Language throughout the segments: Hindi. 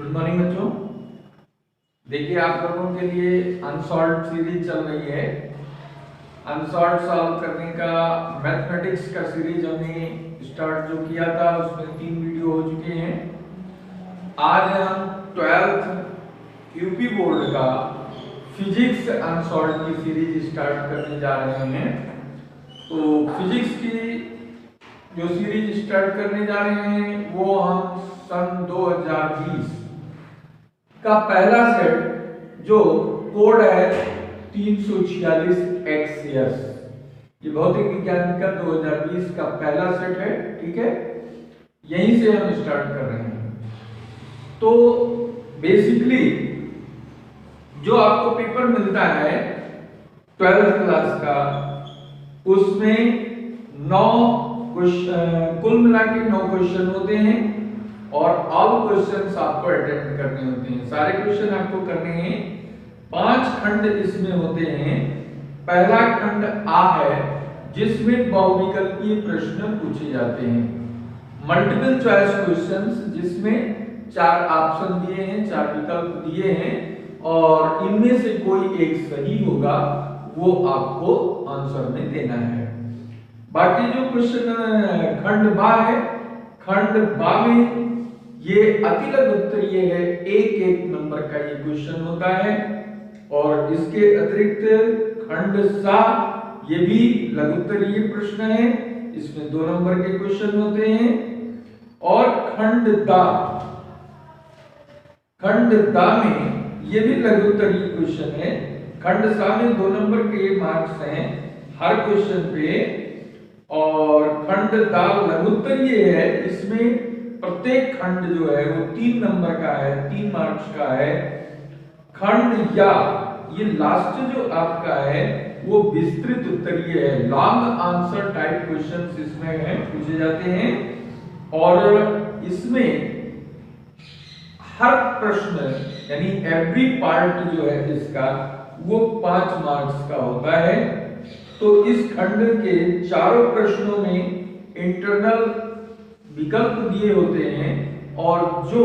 गुड मॉर्निंग बच्चों। देखिए आप लोगों के लिए अनसॉल्व्ड सीरीज चल रही है। अनसॉल्व्ड सॉल्व करने का मैथमेटिक्स का सीरीज हमने स्टार्ट जो किया था उसमें 3 वीडियो हो चुके हैं। आज हम 12th यूपी बोर्ड का फिजिक्स अनसॉल्व्ड की सीरीज स्टार्ट करने जा रहे हैं। तो फिजिक्स की जो सीरीज स्टार्ट करने जा रहे हैं वो हम सन 2020 का पहला सेट जो कोड है 346 ये भौतिक विज्ञान का 2020 का पहला सेट है। ठीक है, यहीं से हम स्टार्ट कर रहे हैं। तो बेसिकली जो आपको पेपर मिलता है 12th क्लास का उसमें 9 क्वेश्चन, कुल मिला के 9 क्वेश्चन होते हैं और ऑल क्वेश्चंस आपको अटेंड करने होते हैं। सारे क्वेश्चन आपको करने हैं। 5 खंड इसमें होते हैं। पहला खंड आ है जिसमें बहुविकल्पीय प्रश्न पूछे जाते हैं, मल्टीपल चॉइस क्वेश्चंस जिसमें 4 ऑप्शन दिए हैं, 4 विकल्प दिए हैं और इनमें से कोई एक सही होगा वो आपको आंसर में देना है। बाकी जो क्वेश्चन खंड बा है, खंड बा में ये अतिलघु उत्तरीय है, एक नंबर का ये क्वेश्चन होता है। और इसके अतिरिक्त खंड सा ये भी लघु उत्तरीय प्रश्न है, इसमें 2 नंबर के क्वेश्चन होते हैं। और खंड दा में ये भी लघु उत्तरीय क्वेश्चन है। खंड सा में 2 नंबर के मार्क्स हैं हर क्वेश्चन पे। और खंड दा लघु उत्तरीय है, इसमें प्रत्येक खंड जो है वो 3 नंबर का है, 3 मार्क्स का है। खंड या ये लास्ट जो आपका है वो विस्तृत उत्तरीय है, लॉन्ग आंसर टाइप क्वेश्चंस इसमें है, पूछे जाते हैं। और इसमें हर प्रश्न यानी एवरी पार्ट जो है इसका वो 5 मार्क्स का होता है। तो इस खंड के चारों प्रश्नों में इंटरनल विकल्प दिए होते हैं और जो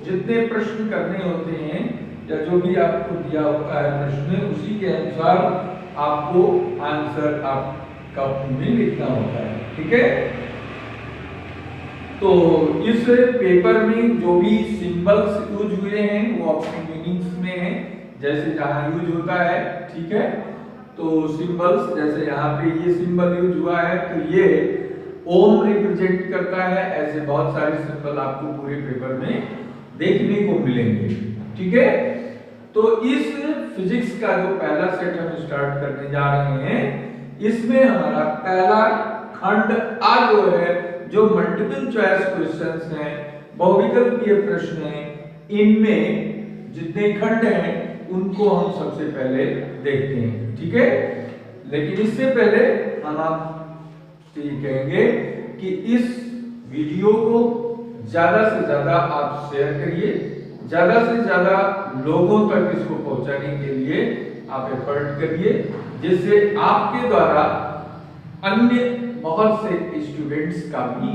जितने प्रश्न करने होते हैं या जो भी आपको दिया होता है प्रश्न उसी के अनुसार आपको आंसर आपका में लिखना होता है। ठीक है, तो इस पेपर में जो भी सिंबल्स यूज हुए हैं वो अपने मीनिंग्स में है, जैसे जहां यूज होता है। ठीक है, तो सिंबल्स जैसे यहाँ पे ये सिंबल यूज हुआ है तो ये ओम रिप्रेजेंट करता है। ऐसे बहुत सारे सिंबल आपको पूरे पेपर में देखने को मिलेंगे। ठीक है, तो इस फिजिक्स का जो पहला सेट हम स्टार्ट करने जा रहे हैं इसमें हमारा पहला खंड आ जो है जो मल्टीपल चॉइस क्वेश्चंस हैं, बहुविकल्पीय प्रश्न हैं, इनमें जितने खंड हैं उनको हम सबसे पहले देखते हैं। ठीक है, लेकिन इससे पहले हम आप ये कहेंगे कि इस वीडियो को ज्यादा से ज्यादा आप शेयर करिए, ज्यादा से ज्यादा लोगों तक इसको पहुंचाने के लिए आप एफर्ट करिए, जिससे आपके द्वारा अन्य बहुत से स्टूडेंट्स का भी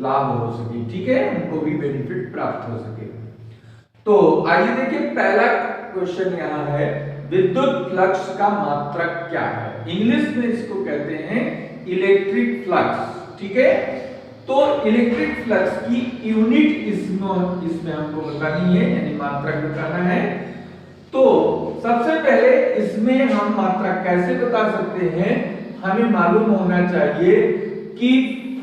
लाभ हो सके। ठीक है, उनको भी बेनिफिट प्राप्त हो सके। तो आइए देखिए, पहला क्वेश्चन यहाँ है विद्युत फ्लक्स का मात्रक क्या है। इंग्लिश में इसको कहते हैं इलेक्ट्रिक फ्लक्स। ठीक है, तो इलेक्ट्रिक फ्लक्स की यूनिट इसमें हमको बतानी है, यानी मात्रक बताना है। तो सबसे पहले इसमें हम मात्रक कैसे बता सकते हैं, हमें मालूम होना चाहिए कि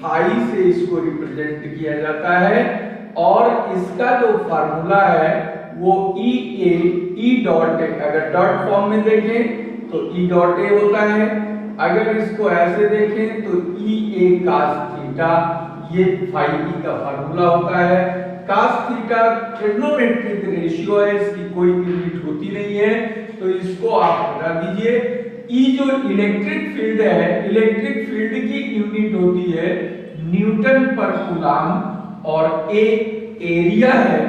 फाई से इसको रिप्रेजेंट किया जाता है और इसका जो फार्मूला है वो ई डॉट है। अगर डॉट फॉर्म में देखें तो ई डॉट ए होता है, अगर इसको ऐसे देखें तो ई ए cos थीटा, ये फाई ई का फार्मूला होता है। cos थीटा ट्रिग्नोमेट्रिक रेशियो है, इसकी कोई यूनिट होती नहीं है, तो इसको आप हटा दीजिए। ई जो इलेक्ट्रिक फील्ड है, इलेक्ट्रिक फील्ड की यूनिट होती है न्यूटन पर कूलम और ए एरिया है,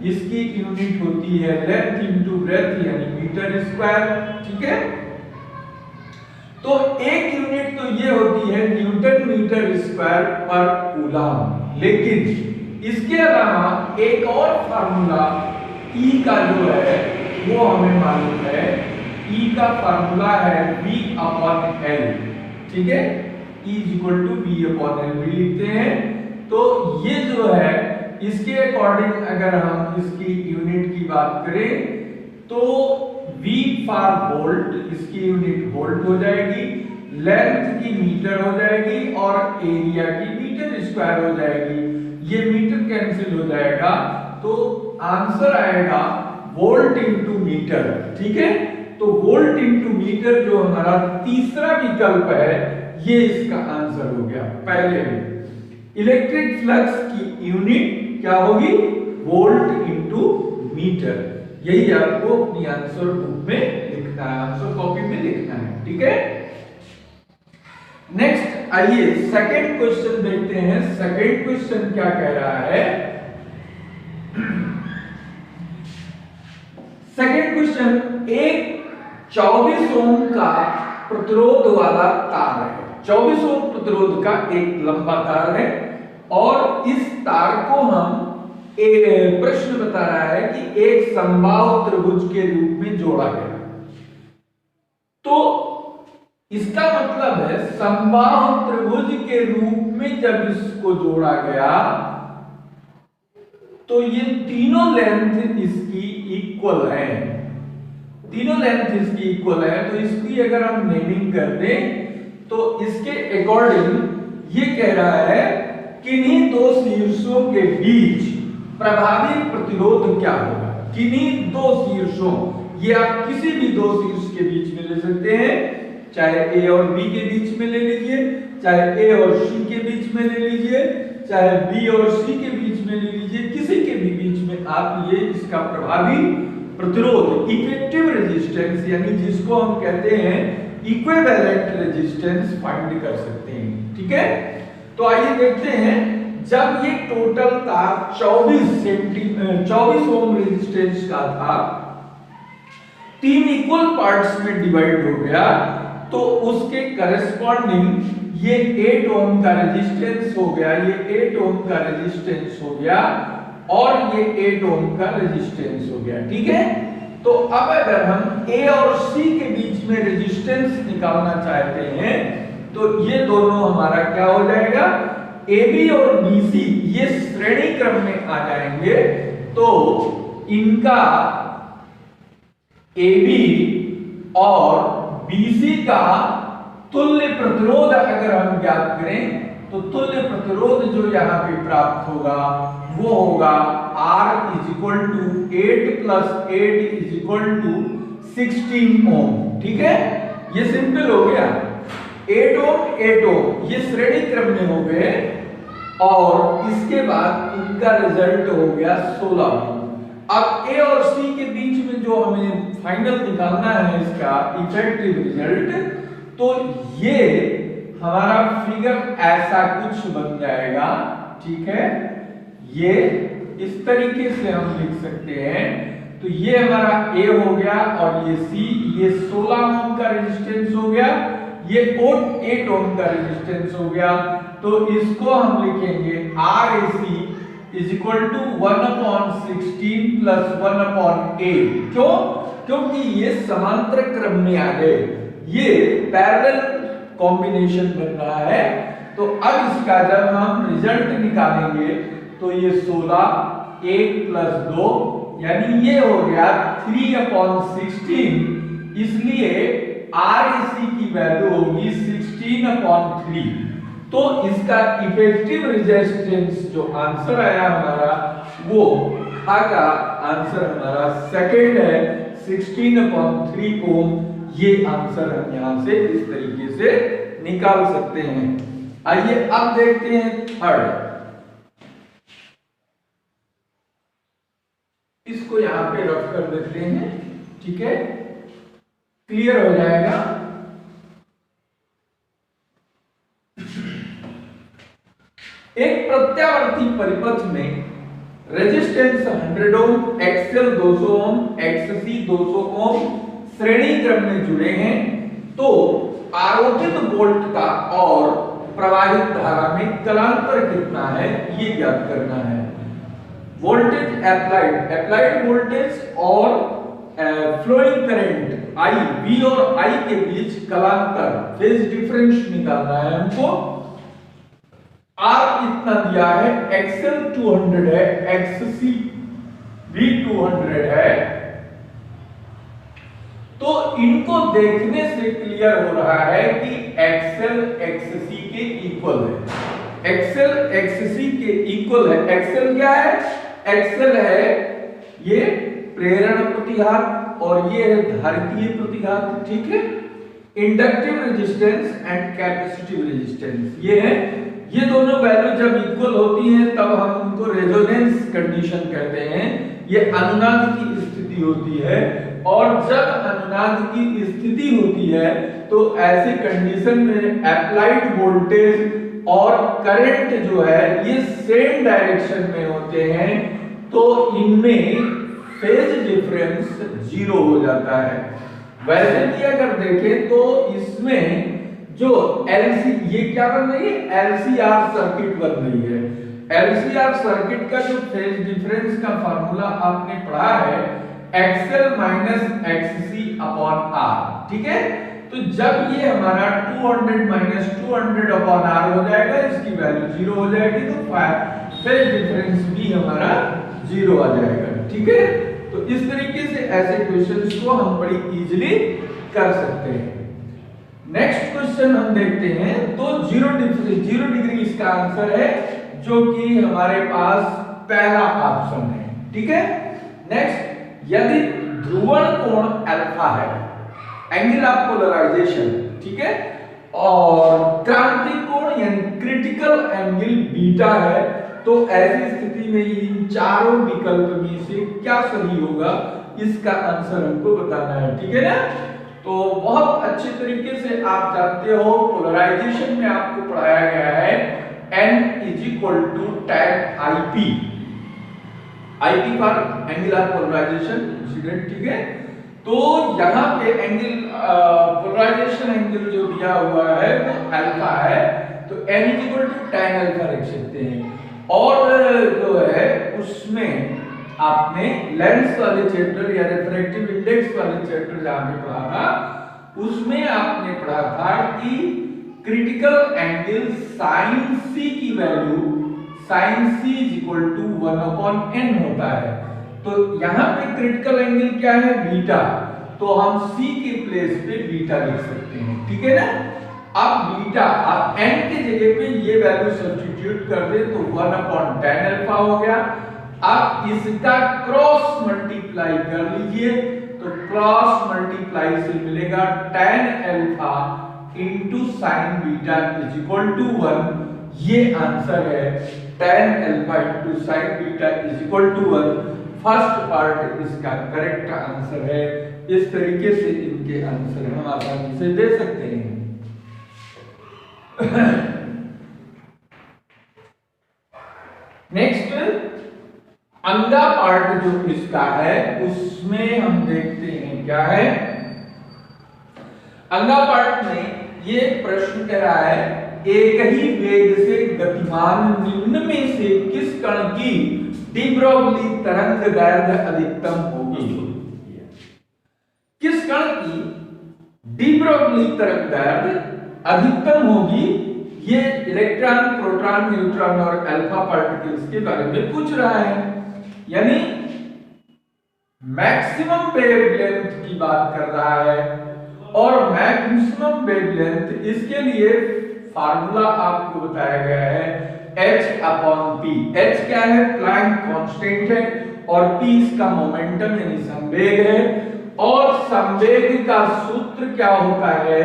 इसकी यूनिट होती है लेंथ इनटू ब्रेथ यानी मीटर स्क्वायर। ठीक है, तो एक यूनिट तो ये होती है न्यूटन मीटर स्क्वायर पर कूलम, लेकिन इसके अलावा एक और फार्मूला E का जो है वो हमें मालूम है। E का फार्मूला है V/L, ठीक है। E = V/L भी लिखते हैं। तो ये जो है इसके अकॉर्डिंग अगर हम इसकी यूनिट की बात करें तो V फॉर वोल्ट, इसकी यूनिट वोल्ट हो जाएगी, लेंथ की मीटर हो जाएगी और एरिया की मीटर स्क्वायर हो जाएगी। ये मीटर कैंसिल हो जाएगा तो आंसर आएगा वोल्ट इनटू मीटर, ठीक है। तो वोल्ट इनटू मीटर जो हमारा तीसरा विकल्प है ये इसका आंसर हो गया पहले में। इलेक्ट्रिक फ्लक्स की यूनिट क्या होगी? Volt into metre. यही आपको अपनी आंसर बुक में लिखना है, आंसर कॉपी में लिखना है, ठीक है। नेक्स्ट आइए सेकंड क्वेश्चन देखते हैं। सेकंड क्वेश्चन क्या कह रहा है? सेकंड क्वेश्चन, एक 24 ओम का प्रतिरोध वाला तार है। 24 ओम प्रतिरोध का एक लंबा तार है और इस तार को हम एक प्रश्न बता रहा है कि एक समबाहु त्रिभुज के रूप में जोड़ा गया। तो इसका मतलब है समबाहु त्रिभुज के रूप में जब इसको जोड़ा गया तो ये तीनों लेंथ इसकी इक्वल है, तीनों लेंथ इसकी इक्वल है। तो इसकी अगर हम नेमिंग कर दें तो इसके अकॉर्डिंग ये कह रहा है किन्हीं दो शीर्षों के बीच प्रभावी प्रतिरोध क्या होगा। किन्हीं दो शीर्षों, ये आप किसी भी दो शीर्ष के बीच में ले सकते हैं, चाहे A और B के बीच में ले लीजिए, चाहे A और C के बीच में ले लीजिए, चाहे B और C के बीच में ले लीजिए, किसी के भी बीच में आप ये इसका प्रभावी प्रतिरोध, इफेक्टिव रेजिस्टेंस, यानी जिसको हम कहते हैं इक्विवेलेंट रेजिस्टेंस, फाइंड कर सकते हैं, ठीक है। तो आइए देखते हैं, जब ये टोटल तार 24 ओम रेजिस्टेंस का था, 3 इक्वल पार्ट्स में डिवाइड हो गया, तो उसके करस्पॉन्डिंग ये 8 ओम का रेजिस्टेंस हो गया, ये 8 ओम का रेजिस्टेंस हो गया और ये 8 ओम का रेजिस्टेंस हो गया, ठीक है। तो अब अगर हम A और C के बीच में रेजिस्टेंस निकालना चाहते हैं तो ये दोनों हमारा क्या हो जाएगा? AB और BC ये श्रेणी क्रम में आ जाएंगे। तो इनका AB और BC का तुल्य प्रतिरोध अगर हम ज्ञात करें तो तुल्य प्रतिरोध जो यहाँ पे प्राप्त होगा वो होगा R = 8 + 8 = 16 ओम, ठीक है। ये सिंपल हो गया, 8 ओम 8 ओम ये श्रेणी क्रम में हो गए और इसके बाद इनका रिजल्ट हो गया 16 ओम। अब A और C के बीच में जो हमें फाइनल निकालना है इसका इफेक्टिव रिजल्ट, तो ये हमारा फिगर ऐसा कुछ बन जाएगा, ठीक है। ये इस तरीके से हम लिख सकते हैं। तो ये हमारा A हो गया और ये C, ये 16 ओम का रेजिस्टेंस हो गया, ये 8 ओम का रेजिस्टेंस हो गया। तो इसको हम लिखेंगे RAC = 1/16 + 1/8। क्यों? क्योंकि ये समांतर क्रम में आ गए, ये पैरेलल कॉम्बिनेशन बन रहा है। तो अब इसका जब हम रिजल्ट निकालेंगे तो ये 16 1 + 2 यानी ये हो गया 3/16, इसलिए RAC की वैल्यू होगी 16/3। तो इसका इफेक्टिव रेजिस्टेंस जो आंसर आया हमारा वो आगा आंसर हमारा सेकंड है 16/3 ओम। ये आंसर हम यहां से इस तरीके से निकाल सकते हैं। आइए अब देखते हैं थर्ड। इसको यहां पे रफ कर देते हैं, ठीक है, क्लियर हो जाएगा। एक प्रत्यावर्ती परिपथ में रेजिस्टेंस 100 ओम, एक्सएल 200 ओम, एक्ससी 200 ओम श्रेणी क्रम में जुड़े हैं। तो आरोपित वोल्ट का और प्रवाहित धारा में कलांतर कितना है ये ज्ञात करना है। वोल्टेज अप्लाइड वोल्टेज और फ्लोइंग करंट I V और I के बीच कलांतर फेज डिफरेंस निकालना है हमको। R इतना दिया है, XL 200 है, XC भी 200 है। तो इनको देखने से क्लियर हो रहा है कि XL XC के इक्वल है। XL XC के इक्वल है। XL क्या है? XL है ये प्रेरण प्रतिघात और ये है धारितीय प्रतिघात, ठीक है। Inductive resistance and capacitive resistance ये है। ये दोनों वैल्यू जब इक्वल होती हैं तब हम उनको रेजोनेंस कंडीशन कहते हैं। ये अनुनाद की स्थिति होती है और जब अनुनाद की स्थिति होती है तो ऐसी कंडीशन में अप्लाइड वोल्टेज और करंट जो है ये सेम डायरेक्शन में होते हैं, तो इनमें फेज डिफरेंस 0 हो जाता है। वैसे भी अगर देखें तो इसमें जो LC ये क्या बन रही है? LCR सर्किट बन रही है। LCR सर्किट का जो फेज डिफरेंस का फार्मूला आपने पढ़ा है XL minus XC upon R, ठीक है। तो जब ये हमारा 200 माइनस 200 अपॉन R हो जाएगा, इसकी वैल्यू 0 हो जाएगी, तो फेज डिफरेंस भी हमारा 0 आ जाएगा, ठीक है। तो इस तरीके से ऐसे क्वेश्चंस को हम बड़ी इजीली कर सकते हैं। नेक्स्ट क्वेश्चन हम देखते हैं। तो 0 डिग्री इसका आंसर है, जो कि हमारे पास पहला ऑप्शन है, ठीक है। नेक्स्ट, यदि ध्रुवण कोण अल्फा है, एंगल ऑफ पोलराइजेशन, ठीक है, और क्रांति कोण यानी क्रिटिकल एंगल बीटा है, तो ऐसी स्थिति में इन चारों विकल्प में से क्या सही होगा, इसका आंसर हमको बताना है, ठीक है ना। तो बहुत अच्छे तरीके से आप जानते हो पोलराइजेशन में आपको पढ़ाया गया है N = tan IP, IP पर एंगल ऑफ पोलराइजेशन इंसिडेंट, ठीक है। तो यहाँ पे एंगल पोलराइजेशन एंगल जो दिया हुआ है वो अल्फा है, तो N = tan अल्फा लिख सकते हैं। और जो है उसमें आपने लेंस वाले चैप्टर या रिफ्रैक्टिव इंडेक्स वाले चैप्टर जहां पे पढ़ा था, उसमें आपने पढ़ा था कि क्रिटिकल एंगल sin C की वैल्यू sin C = 1/n होता है। तो यहाँ पे क्रिटिकल एंगल क्या है? बीटा, तो हम C के प्लेस पे बीटा लिख सकते हैं, ठीक है ना। अब बीटा आप n के जगह पे ये वैल्यू सब्स्टिट्यूट कर दे तो 1/tan अल्फा हो गया। अब इसका क्रॉस मल्टीप्लाई कर लीजिए, तो क्रॉस मल्टीप्लाई से मिलेगा tan alpha into sine beta = 1। ये आंसर है, tan alpha into sine beta = 1। First part इसका करेक्ट आंसर है। इस तरीके से इनके आंसर हम आसानी से दे सकते हैं। नेक्स्ट, अंगा पार्ट जो इसका है उसमें हम देखते हैं क्या है। अंगा पार्ट में ये प्रश्न कह रहा है, एक ही वेग से गतिमान निम्न में से किस कण की डी ब्रोगली तरंग दैर्घ्य अधिकतम होगी? किस कण की डी ब्रोगली तरंग दैर्घ्य अधिकतम होगी? ये इलेक्ट्रॉन, प्रोटॉन, न्यूट्रॉन और अल्फा पार्टिकल्स के बारे में पूछ रहा है, यानी मैक्सिमम वेवलेंथ की बात कर रहा है। और मैक्सिमम वेवलेंथ, इसके लिए फार्मूला आपको बताया गया है h/p। h क्या है? प्लैंक कांस्टेंट है, और p इसका मोमेंटम यानी संवेग है। और संवेग का सूत्र क्या होता है?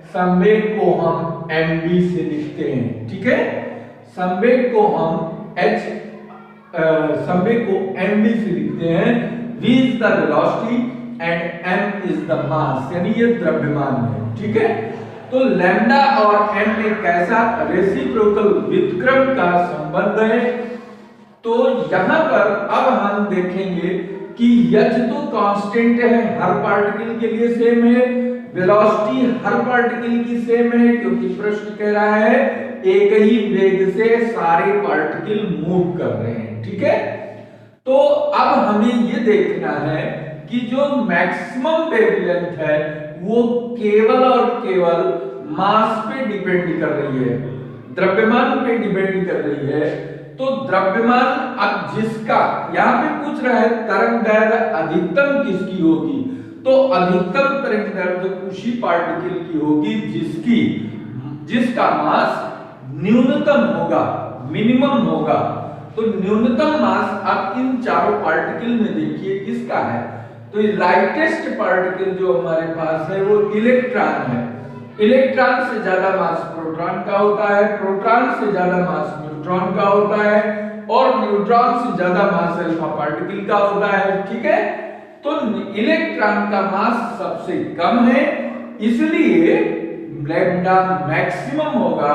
संवेग को हम mv से लिखते हैं, ठीक है। संवेग को हम संवेग को mv से लिखते हैं। v is the velocity and m is the mass, यानी ये द्रव्यमान है, ठीक है। तो लैम्डा और m में कैसा रेसिप्रोकल व्युत्क्रम का संबंध है। तो यहां पर अब हम देखेंगे कि h तो कांस्टेंट है, हर पार्टिकल के लिए सेम है, वेलोसिटी हर पार्टिकल की सेम है, क्योंकि प्रश्न कह रहा है एक ही वेग से सारे पार्टिकल मूव कर रहे हैं, ठीक है। तो अब हमें ये देखना है कि जो मैक्सिमम वेवलेंथ है वो केवल और केवल मास पे डिपेंड कर रही है, द्रव्यमान पे डिपेंड कर रही है। तो द्रव्यमान अब जिसका यहाँ पे पूछ रहा है तरंग दैर्घ्य अधिकतम किसकी होगी, तो अधिकतम तरंग दैर्घ्य उसी पार्टिकल की होगी जिसका मास न्यूनतम होगा, मिनिमम होगा। तो न्यूनतम मास अब इन चारों पार्टिकल में देखिए किसका है, तो लाइटेस्ट पार्टिकल जो हमारे पास है वो इलेक्ट्रॉन है। इलेक्ट्रॉन से ज्यादा मास प्रोटॉन का होता है, प्रोटॉन से ज्यादा मास न्यूट्रॉन का होता है, और न्यूट्रॉन से ज्यादा मास अल्फा पार्टिकल का होता है। ठीक है, तो इलेक्ट्रॉन का मास सबसे कम है, इसलिए लैम्डा मैक्सिमम होगा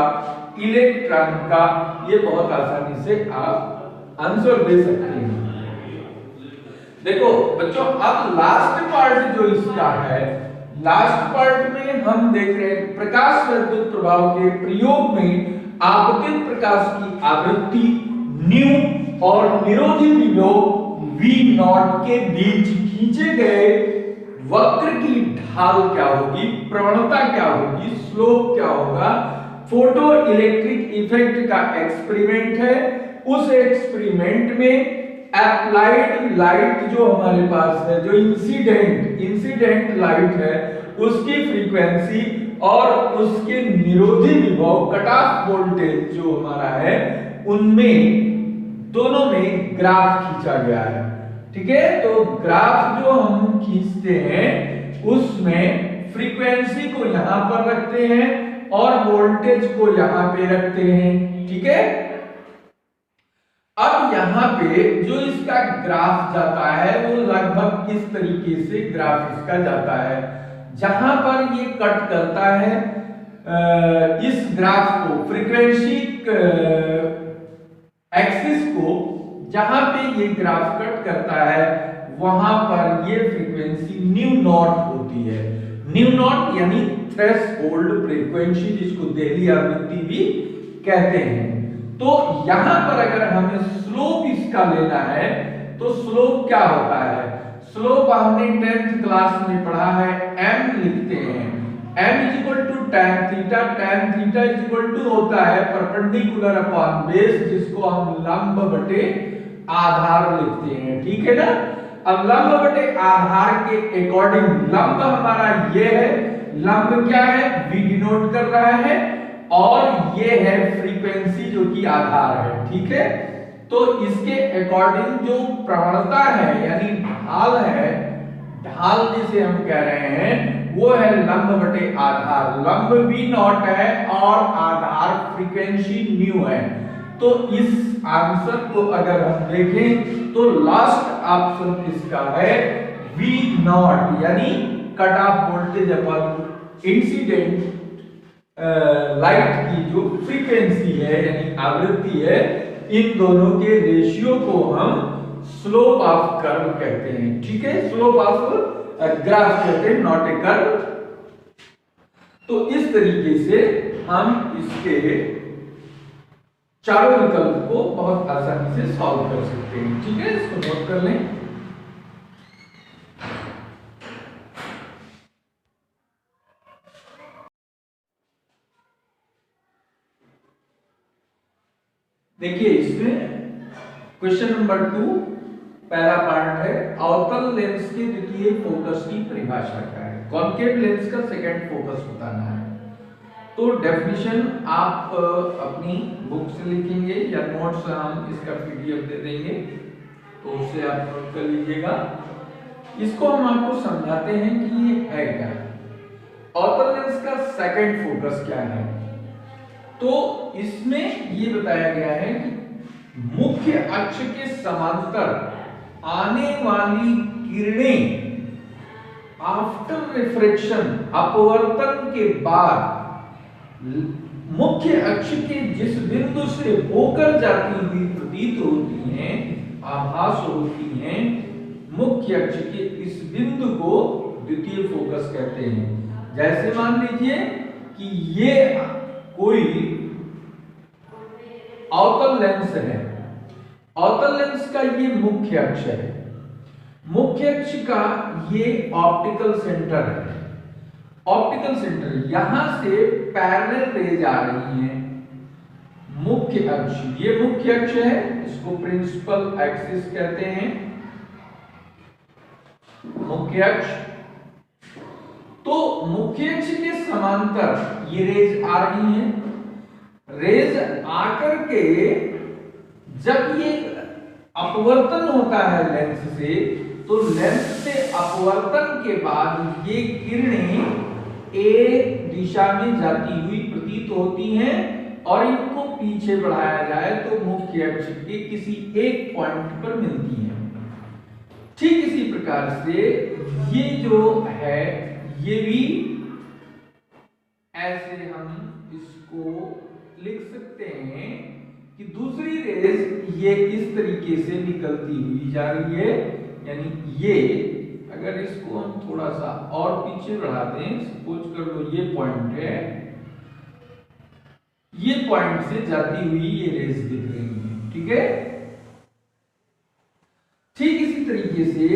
इलेक्ट्रॉन का। ये बहुत आसानी से आप आंसर दे सकते हैं। देखो बच्चों, अब लास्ट पार्ट जो इसका है, लास्ट पार्ट में हम देख रहे हैं प्रकाश विद्युत प्रभाव के प्रयोग में आपतित प्रकाश की आवृत्ति न्यू और निरोधी विभव V नॉट के बीच खींचे गए वक्र की ढाल क्या होगी, प्रवणता क्या होगी, स्लोप क्या होगा। फोटो इलेक्ट्रिक इफेक्ट का एक्सपेरिमेंट है, उस एक्सपेरिमेंट में एप्लाइड लाइट जो हमारे पास है, जो इंसिडेंट लाइट है, उसकी फ्रीक्वेंसी और उसके निरोधी विभव कट ऑफ वोल्टेज जो हमारा है, उनमें दोनों में ग्राफ खींचा गया है। ठीक है, तो ग्राफ जो हम खींचते हैं उसमें फ्रीक्वेंसी को यहां पर रखते हैं और वोल्टेज को यहां पे रखते हैं। ठीक है, अब यहां पे जो इसका ग्राफ जाता है वो लगभग इस तरीके से ग्राफ इसका जाता है। जहां पर ये कट करता है इस ग्राफ को, फ्रीक्वेंसी एक्सिस को, जहां पे ये ग्राफ कट करता है वहां पर ये फ्रीक्वेंसी न्यू नॉट होती है। न्यू नॉट यानी थ्रेशोल्ड फ्रीक्वेंसी, जिसको देहली आवृत्ति भी कहते हैं। तो यहां पर अगर हमें स्लोप इसका लेना है तो स्लोप क्या होता है, स्लोप हमने 10th क्लास में पढ़ा है, m लिखते हैं, m is equal to tan theta, tan theta is equal to होता है परपेंडिकुलर अपॉन बेस, जिसको हम लंब बटे आधार लिखते हैं। ठीक है ना, अब लंब बटे आधार के अकॉर्डिंग लंब हमारा ये है, लंब क्या है, v डिनोट कर रहा है, और ये है फ्रीक्वेंसी जो कि आधार है। ठीक है, तो इसके अकॉर्डिंग जो प्रवणता है यानी ढाल है, ढाल जिसे हम कह रहे हैं वो है लंब बटे आधार। लंब v नॉट है और आधार फ्रीक्वेंसी न्यू है। तो इस आंसर को अगर हम देखें तो लास्ट ऑप्शन इसका है v नॉट, यानी cut off voltage upon incident light की जो फ्रीक्वेंसी है यानी आवृत्ति है, इन दोनों के रेशियो को हम स्लोप ऑफ कर्व कहते हैं। ठीक है, स्लोप ऑफ ग्राफ कहते हैं, नॉट ए कर्व। तो इस तरीके से हम इसके चारों विकल्प को बहुत आसानी से सॉल्व कर सकते हैं। ठीक है, इसको नोट कर लें। देखिए इसमें क्वेश्चन नंबर 2 पहला पार्ट है, अवतल लेंस के द्वितीय फोकस की परिभाषा क्या है। कॉन्केव लेंस का सेकंड फोकस बताना है। तो डेफिनेशन आप अपनी बुक से लिखेंगे या नोट्स हम इसका पीडीएफ दे देंगे, तो उससे आप नोट कर लीजिएगा। इसको हम आपको समझाते हैं कि ये है क्या। अवतल लेंस का सेकंड फोकस क्या है, तो इसमें ये बताया गया है कि मुख्य अक्ष के समांतर आने वाली किरणें आफ्टर रिफ्रैक्शन, अपवर्तन के बाद मुख्य अक्ष के जिस बिंदु से होकर जाती हुई प्रतीत होती हैं, आभास होती हैं, मुख्य अक्ष के इस बिंदु को द्वितीय फोकस कहते हैं। जैसे मान लीजिए कि ये कोई अवतल लेंस है, अवतल लेंस का ये मुख्य अक्ष है, मुख्य अक्ष का ये ऑप्टिकल सेंटर है। ऑप्टिकल सेंटर यहां से पैरेलल रेज आ रही हैं। मुख्य अक्ष, ये मुख्य अक्ष है, इसको प्रिंसिपल एक्सिस कहते हैं, मुख्य अक्ष। तो मुख्य अक्ष के समांतर ये रेज आ रही हैं। रेज आकर के जब ये अपवर्तन होता है लेंस से, तो लेंस से अपवर्तन के बाद ये किरणें एक दिशा में जाती हुई प्रतीत होती हैं और इनको पीछे बढ़ाया जाए तो मुख्य अक्ष के किसी एक पॉइंट पर मिलती हैं। ठीक इसी प्रकार से ये जो है ये भी ऐसे हम इसको लिख सकते हैं कि दूसरी रेज ये इस तरीके से निकलती हुई जा रही है। यानी ये अगर इसको हम थोड़ा सा और पीछे बढ़ा दें, सपोज कर लो ये पॉइंट है, ये पॉइंट से जाती हुई ये रेज दिख रही है। ठीक है, ठीक इसी तरीके से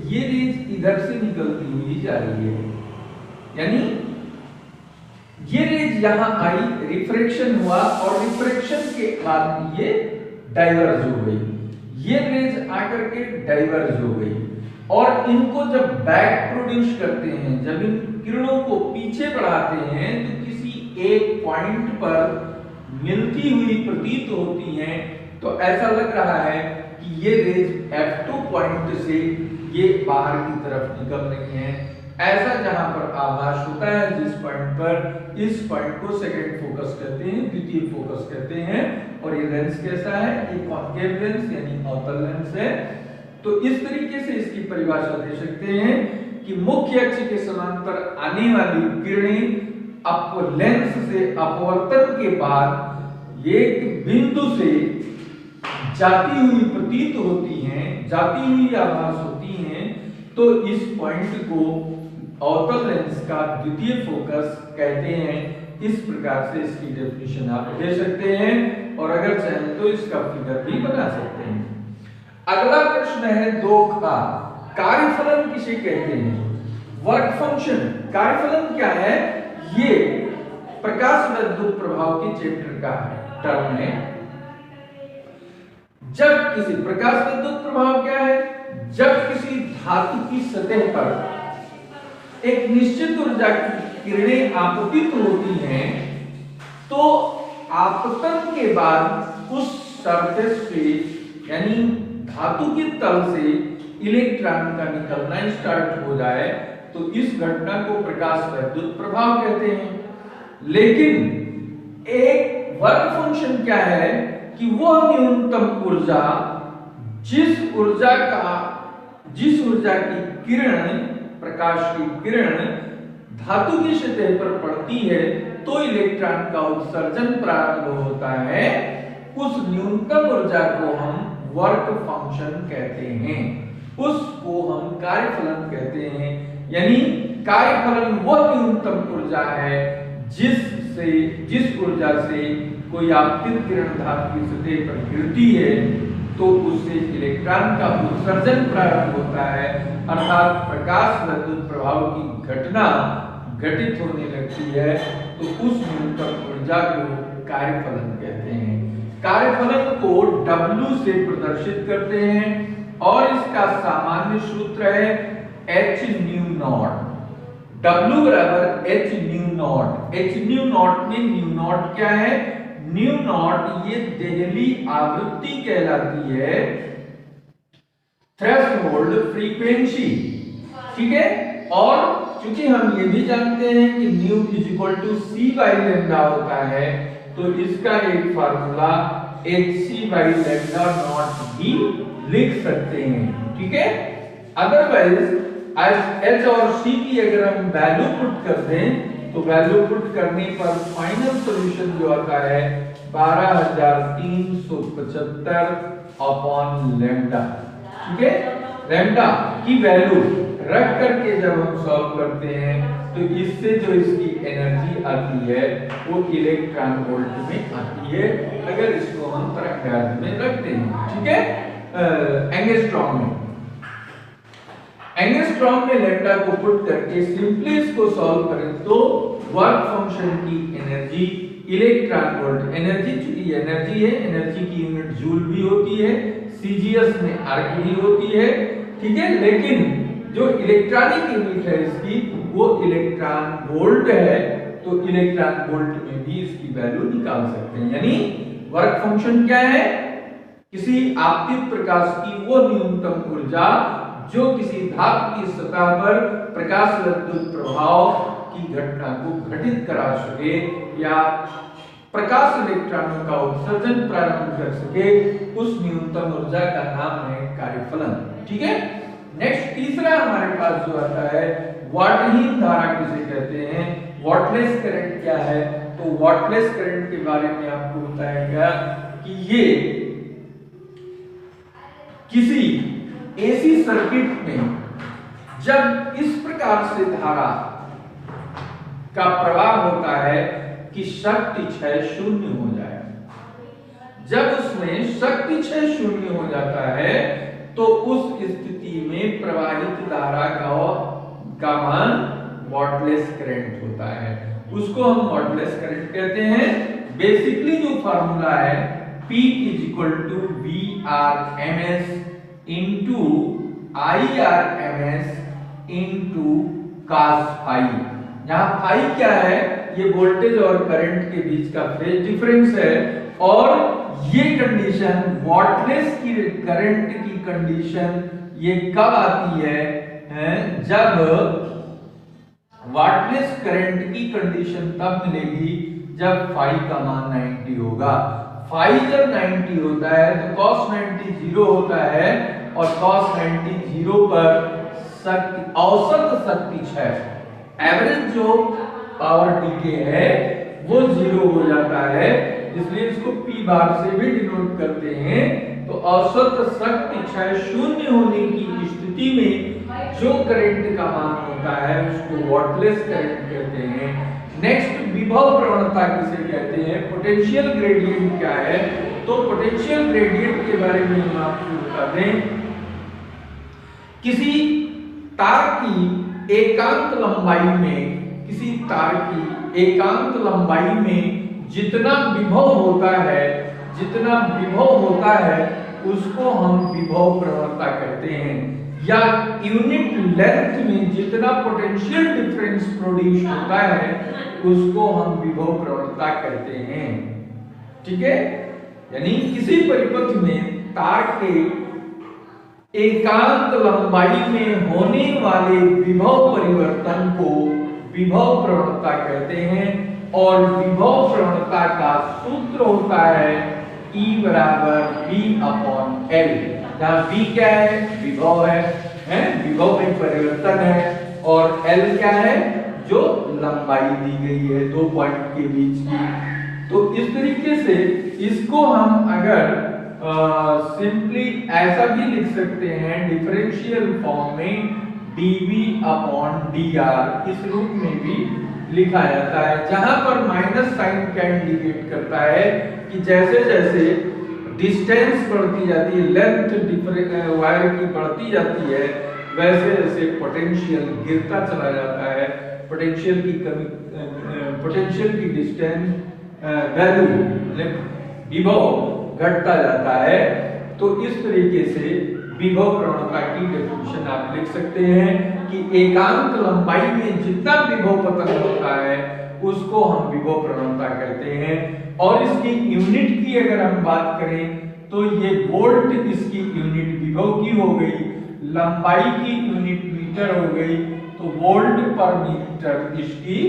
ये रेज इधर से निकलती हुई जा रही है। यानी ये रेज यहां आई, रिफ्रैक्शन हुआ और रिफ्रैक्शन के बाद ये डाइवर्ज हो गई, ये रेज आकर के डाइवर्ज हो गई और इनको जब बैक प्रोड्यूस करते हैं, जब इन किरणों को पीछे बढ़ाते हैं तो किसी एक पॉइंट पर मिलती हुई प्रतीत होती हैं। तो ऐसा लग रहा है कि ये रेज F2 पॉइंट से ये बाहर की तरफ निकल रही हैं। ऐसा जहां पर आभास होता है, जिस पॉइंट पर, इस पॉइंट को सेकंड फोकस कहते हैं, द्वितीय फोकस कहते हैं। और ये लेंस कैसा है, ये कॉन्केव लेंस यानी अवतल लेंस है। तो इस तरीके से इसकी परिभाषा दे सकते हैं कि मुख्य अक्ष के समांतर आने वाली किरणें लेंस से अपवर्तन के बाद एक बिंदु से जाती हुई प्रतीत होती हैं, जाती हुई आभास होती हैं। तो इस पॉइंट को अवतल लेंस का द्वितीय फोकस कहते हैं। इस प्रकार से इसकी डेफिनेशन आप दे सकते हैं और अगर चाहें तो इसका फिगर भी बना सकते हैं। अगला प्रश्न है 2 का, कार्यफलन किसे कहते हैं? Work function. कार्यफलन क्या है? ये प्रकाश विद्युत प्रभाव के चैप्टर का टर्म है। जब किसी प्रकाश विद्युत प्रभाव क्या है? जब किसी धातु की सतह पर एक निश्चित ऊर्जा की किरणें आपतित होती हैं, तो आपतन के बाद उस सरफेस पे यानी धातु के तल से इलेक्ट्रॉन का निकलना स्टार्ट हो जाए तो इस घटना को प्रकाश विद्युत प्रभाव कहते हैं। लेकिन एक वर्क फंक्शन क्या है कि वह न्यूनतम ऊर्जा जिस ऊर्जा की किरण, प्रकाश की किरण धातु की सतह पर पड़ती है तो इलेक्ट्रॉन का उत्सर्जन प्रारंभ होता है, उस न्यूनतम ऊर्जा को हम वर्क फंक्शन कहते हैं, उसको हम कार्यफलन कहते हैं। यानी कार्यफलन वह न्यूनतम ऊर्जा है जिस ऊर्जा से कोई आपतित किरण धातु की सतह पर गिरती है तो उससे इलेक्ट्रॉन का उत्सर्जन प्रारंभ होता है, अर्थात प्रकाश विद्युत प्रभाव की घटना घटित होने लगती है। तो उस न्यूनतम ऊर्जा को कार्यफलन कहते हैं। कार्यफलन को W से प्रदर्शित करते हैं और इसका सामान्य सूत्र है h न्यू नॉट। W बराबर h new not. h new not में न्यू नॉट क्या है? न्यू नॉट ये देहली आवृत्ति कहलाती है, थ्रेशोल्ड फ्रीक्वेंसी। ठीक है, और क्योंकि हम ये भी जानते हैं कि nu is equal to c by lambda होता है, तो इसका एक formula hc by lambda naught भी लिख सकते हैं। ठीक है, अदरवाइज h और c की अगर हम वैल्यू पुट कर दें तो वैल्यू पुट करने पर फाइनल सॉल्यूशन जो आता है 12375 अपॉन लैम्डा। ठीक है, लैम्डा की वैल्यू रख करके जब हम सॉल्व करते हैं तो इससे जो इसकी एनर्जी आती है वो इलेक्ट्रॉन वोल्ट में आती है, अगर इसको हम तरंगार्थ में रखते हैं, ठीक है, एंगस्ट्रॉम में। एंगस्ट्रॉम में लैम्डा को पुट करके सिंपली इसको सॉल्व करें तो वर्क फंक्शन की एनर्जी इलेक्ट्रॉन वोल्ट, एनर्जी चूंकि एनर्जी है, एनर्जी की यूनिट जूल भी होती है, सीजीएस में आर्क भी होती है, ठीक है, लेकिन जो इलेक्ट्रॉनिक यूनिट है इसकी वो इलेक्ट्रॉन वोल्ट है, तो इलेक्ट्रॉन वोल्ट में भी इसकी वैल्यू निकाल सकते हैं। यानी वर्क फंक्शन क्या है, किसी आपतित प्रकाश की वो न्यूनतम ऊर्जा जो किसी धातु की सतह पर प्रकाश विद्युत प्रभाव की घटना को घटित करा सके या प्रकाश इलेक्ट्रॉनों का उत्सर्जन प्रारंभ कर सके, उस न्यूनतम ऊर्जा का नाम है कार्यफलन, ठीक है। नेक्स्ट तीसरा हमारे पास जो आता है वाटहीन धारा किसे कहते हैं, वाटलेस करंट क्या है, तो वाटलेस करंट के बारे में आपको बताया गया कि ये किसी एसी सर्किट में जब इस प्रकार से धारा का प्रवाह होता है कि शक्ति क्षय शून्य हो जाए, जब उसमें शक्ति क्षय शून्य हो जाता है तो उस स्थिति में प्रवाहित धारा का मान वाटलेस करंट होता है, उसको हम वाटलेस करंट कहते हैं। बेसिकली जो फार्मूला है P = VRMS into IRMS into cos phi। यहाँ phi क्या है, ये वोल्टेज और करंट के बीच का फेज डिफरेंस है, और ये कंडीशन वाटलेस की करंट की कंडीशन ये कब आती है, जब वाटलेस करंट की कंडीशन तब मिलेगी जब फाई का मान 90 होगा। फाई जब 90 होता है तो cos 90 0 होता है, और cos 90 0 पर शक्ति औसत शक्ति क्षय एवरेज जो पावर डीके है वो 0 हो जाता है, इसलिए इसको P बार से भी डिनोट करते हैं। तो औसत शक्ति क्षय शून्य होने की स्थिति में जो करंट का मान होता है उसको वाटलेस करंट कहते हैं। नेक्स्ट विभव प्रवणता किसे कहते हैं, पोटेंशियल ग्रेडियंट क्या है, तो पोटेंशियल ग्रेडियंट के बारे में हम आपको बता दें, किसी तार की एकांत लंबाई में, किसी तार की एकांत लंबाई में जितना विभव होता है, जितना विभव होता है उसको हम विभव प्रवणता कहते हैं, या यूनिट लेंथ में जितना पोटेंशियल डिफरेंस प्रोड्यूस होता है उसको हम विभव प्रवणता कहते हैं, ठीक है। यानी किसी परिपथ में तार के एकांत लंबाई में होने वाले विभव परिवर्तन को विभव प्रवणता कहते हैं, और विभव प्रवणता का सूत्र होता है E = V/L, जहाँ V क्या है, विभव है, विभव में परिवर्तन है, और L क्या है, जो लंबाई दी गई है दो पॉइंट के बीच की। तो इस तरीके से इसको हम अगर सिंपली ऐसा भी लिख सकते हैं डिफरेंशियल फॉर्म में dV/dr, इस रूप में भी लिखा जाता है, जहां पर माइनस साइन क्या इंडिकेट करता है कि जैसे जैसे डिस्टेंस बढ़ती जाती है, लेंथ वायर की बढ़ती जाती है, वैसे वैसे पोटेंशियल गिरता चला जाता है, पोटेंशियल की कमी, पोटेंशियल की डिस्टेंस वैल्यू विभव घटता जाता है। तो इस तरीके से विभव प्रवणता की डेफिनेशन आप लिख सकते हैं कि एकांत लंबाई में जितना विभव पतन होता है उसको हम विभव प्रवणता कहते हैं। और इसकी यूनिट की अगर हम बात करें तो ये वोल्ट इसकी यूनिट विभव की हो गई, लंबाई की यूनिट मीटर हो गई, तो वोल्ट पर मीटर इसकी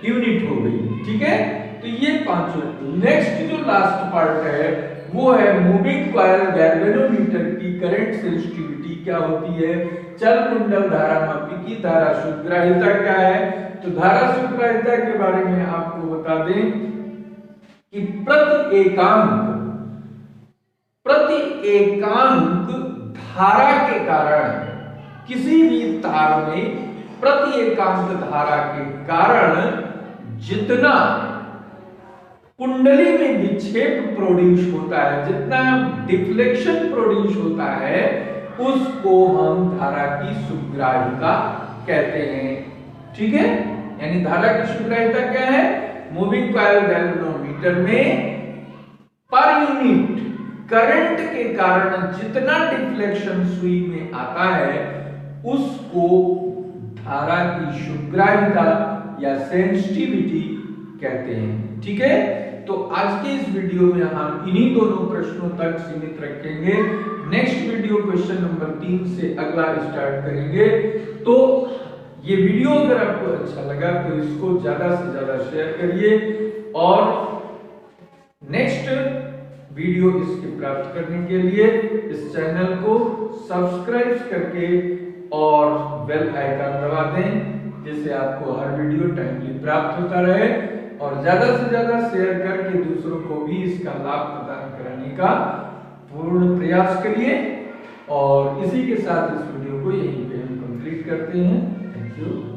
यूनिट हो गई, ठीक है। तो ये पांचों। नेक्स्ट जो लास्ट पार्ट है वो है मूविंग कॉइल गैल्वेनोमीटर की करंट सेंसिटिविटी क्या होती है, चल कुंडल धारामापी की धारा शुद्धग्राहिता क्या है। तो धारा शुद्धग्राहिता के बारे में आपको बता दें कि प्रति एकांक धारा के कारण किसी भी तार में प्रति एकांक धारा के कारण जितना कुंडली में विक्षेप प्रोड्यूस होता है, जितना डिफ्लेक्शन प्रोड्यूस होता है, उसको हम धारा की सुग्राह्यता कहते हैं। ठीक है, यानी धारा की सुग्राह्यता क्या है? मूविंग कॉइल गैल्वेनोमीटर में पर यूनिट करंट के कारण जितना डिफ्लेक्शन सुई में आता है उसको धारा की सुग्राह्यता या सेंसिटिविटी कहते हैं। ठीक है, तो आज के इस वीडियो में हम इन्हीं दोनों प्रश्नों तक सीमित रखेंगे। नेक्स्ट वीडियो क्वेश्चन नंबर 3 से अगला स्टार्ट करेंगे। तो ये वीडियो अगर आपको अच्छा लगा तो इसको ज्यादा से ज्यादा शेयर करिए और नेक्स्ट वीडियो इसके प्राप्त करने के लिए इस चैनल को सब्सक्राइब करके और बेल आइकन दबा दें, जिससे आपको हर वीडियो टाइमली प्राप्त होता रहे, और ज्यादा से ज्यादा शेयर करके दूसरों को भी इसका लाभ प्रदान कराने का पूर्ण प्रयास करिए। और इसी के साथ इस वीडियो को यहीं पे हम कंप्लीट करते हैं। Thank you.